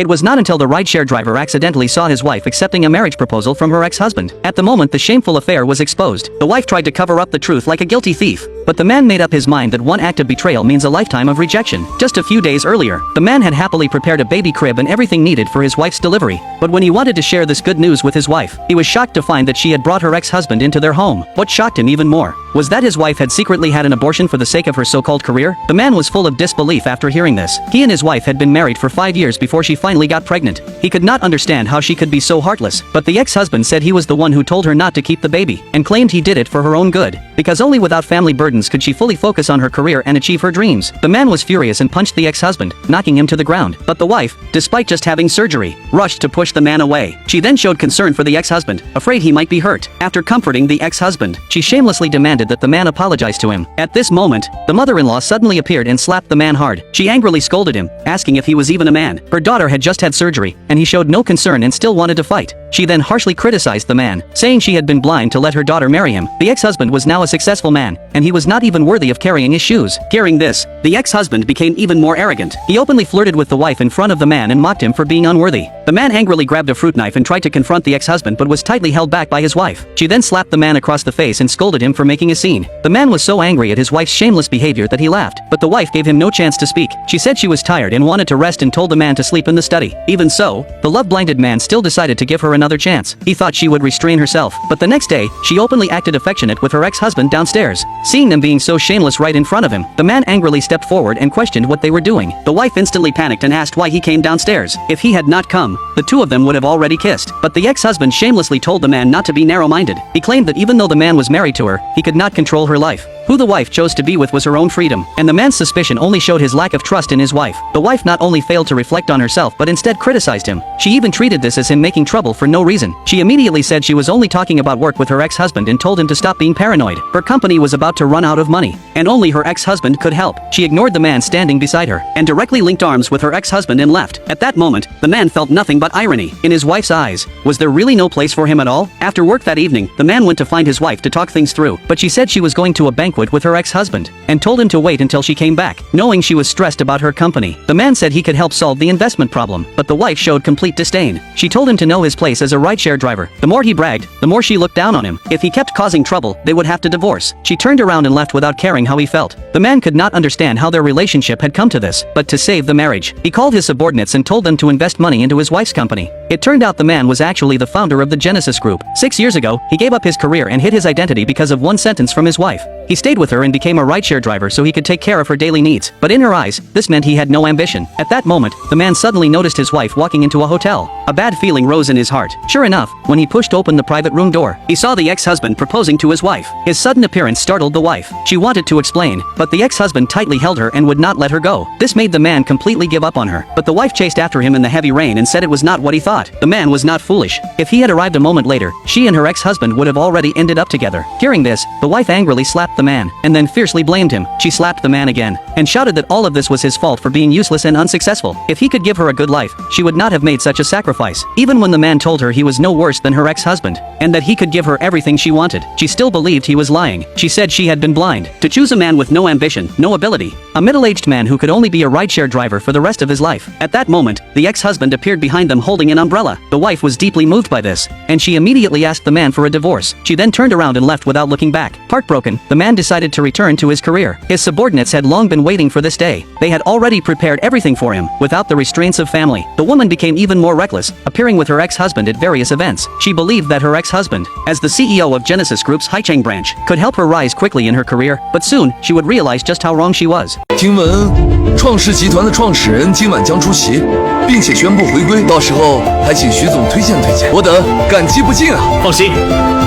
It was not until the rideshare driver accidentally saw his wife accepting a marriage proposal from her ex-husband. At the moment the shameful affair was exposed, the wife tried to cover up the truth like a guilty thief. But the man made up his mind that one act of betrayal means a lifetime of rejection. Just a few days earlier, the man had happily prepared a baby crib and everything needed for his wife's delivery. But when he wanted to share this good news with his wife, he was shocked to find that she had brought her ex-husband into their home. What shocked him even more was that his wife had secretly had an abortion for the sake of her so-called career. The man was full of disbelief after hearing this. He and his wife had been married for 5 years before she finally got pregnant. He could not understand how she could be so heartless, but the ex-husband said he was the one who told her not to keep the baby, and claimed he did it for her own good, because only without family burdens could she fully focus on her career and achieve her dreams. The man was furious and punched the ex-husband, knocking him to the ground. But the wife, despite just having surgery, rushed to push the man away. She then showed concern for the ex-husband, afraid he might be hurt. After comforting the ex-husband, she shamelessly demanded that the man apologize to him. At this moment, the mother-in-law suddenly appeared and slapped the man hard. She angrily scolded him, asking if he was even a man. Her daughter had just had surgery, and he showed no concern and still wanted to fight. She then harshly criticized the man, saying she had been blind to let her daughter marry him. The ex-husband was now a successful man, and he was not even worthy of carrying his shoes. Hearing this, the ex-husband became even more arrogant. He openly flirted with the wife in front of the man and mocked him for being unworthy. The man angrily grabbed a fruit knife and tried to confront the ex-husband but was tightly held back by his wife. She then slapped the man across the face and scolded him for making a scene. The man was so angry at his wife's shameless behavior that he laughed, but the wife gave him no chance to speak. She said she was tired and wanted to rest and told the man to sleep in the study. Even so, the love-blinded man still decided to give her another chance. He thought she would restrain herself, but the next day, she openly acted affectionate with her ex-husband downstairs. Seeing them being so shameless right in front of him, the man angrily stepped forward and questioned what they were doing. The wife instantly panicked and asked why he came downstairs. If he had not come, the two of them would have already kissed. But the ex-husband shamelessly told the man not to be narrow-minded. He claimed that even though the man was married to her, he could not control her life. Who the wife chose to be with was her own freedom, and the man's suspicion only showed his lack of trust in his wife. The wife not only failed to reflect on herself but instead criticized him. She even treated this as him making trouble for no reason. She immediately said she was only talking about work with her ex-husband and told him to stop being paranoid. Her company was about to run out of money, and only her ex-husband could help. She ignored the man standing beside her, and directly linked arms with her ex-husband and left. At that moment, the man felt nothing but irony. In his wife's eyes, was there really no place for him at all? After work that evening, the man went to find his wife to talk things through, but she said she was going to a banquet with her ex-husband, and told him to wait until she came back, knowing she was stressed about her company. The man said he could help solve the investment problem, but the wife showed complete disdain. She told him to know his place as a rideshare driver. The more he bragged, the more she looked down on him. If he kept causing trouble, they would have to divorce. She turned around and left without caring how he felt. The man could not understand how their relationship had come to this, but to save the marriage, he called his subordinates and told them to invest money into his wife's company. It turned out the man was actually the founder of the Genesis Group. 6 years ago, he gave up his career and hid his identity because of one sentence from his wife. He stayed with her and became a rideshare driver so he could take care of her daily needs. But in her eyes, this meant he had no ambition. At that moment, the man suddenly noticed his wife walking into a hotel. A bad feeling rose in his heart. Sure enough, when he pushed open the private room door, he saw the ex-husband proposing to his wife. His sudden appearance startled the wife. She wanted to explain, but the ex-husband tightly held her and would not let her go. This made the man completely give up on her. But the wife chased after him in the heavy rain and said it was not what he thought. The man was not foolish. If he had arrived a moment later, she and her ex-husband would have already ended up together. Hearing this, the wife angrily slapped the man, and then fiercely blamed him. She slapped the man again, and shouted that all of this was his fault for being useless and unsuccessful. If he could give her a good life, she would not have made such a sacrifice. Even when the man told her he was no worse than her ex-husband, and that he could give her everything she wanted, she still believed he was lying. She said she had been blind. To choose a man with no ambition, no ability, a middle-aged man who could only be a rideshare driver for the rest of his life. At that moment, the ex-husband appeared behind them holding an umbrella. The wife was deeply moved by this, and she immediately asked the man for a divorce. She then turned around and left without looking back. Heartbroken, the man decided to return to his career. His subordinates had long been waiting for this day. They had already prepared everything for him, without the restraints of family. The woman became even more reckless, appearing with her ex-husband at various events. She believed that her ex-husband, as the CEO of Genesis Group's Haicheng branch, could help her rise quickly in her career, but soon, she would realize just how wrong she was. 听闻创世集团的创始人今晚将出席，并且宣布回归，到时候还请徐总推荐推荐，我等感激不尽啊！放心，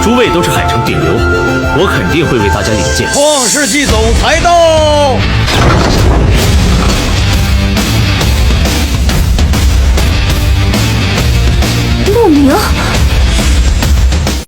诸位都是海城顶流，我肯定会为大家引荐。创世纪总裁到。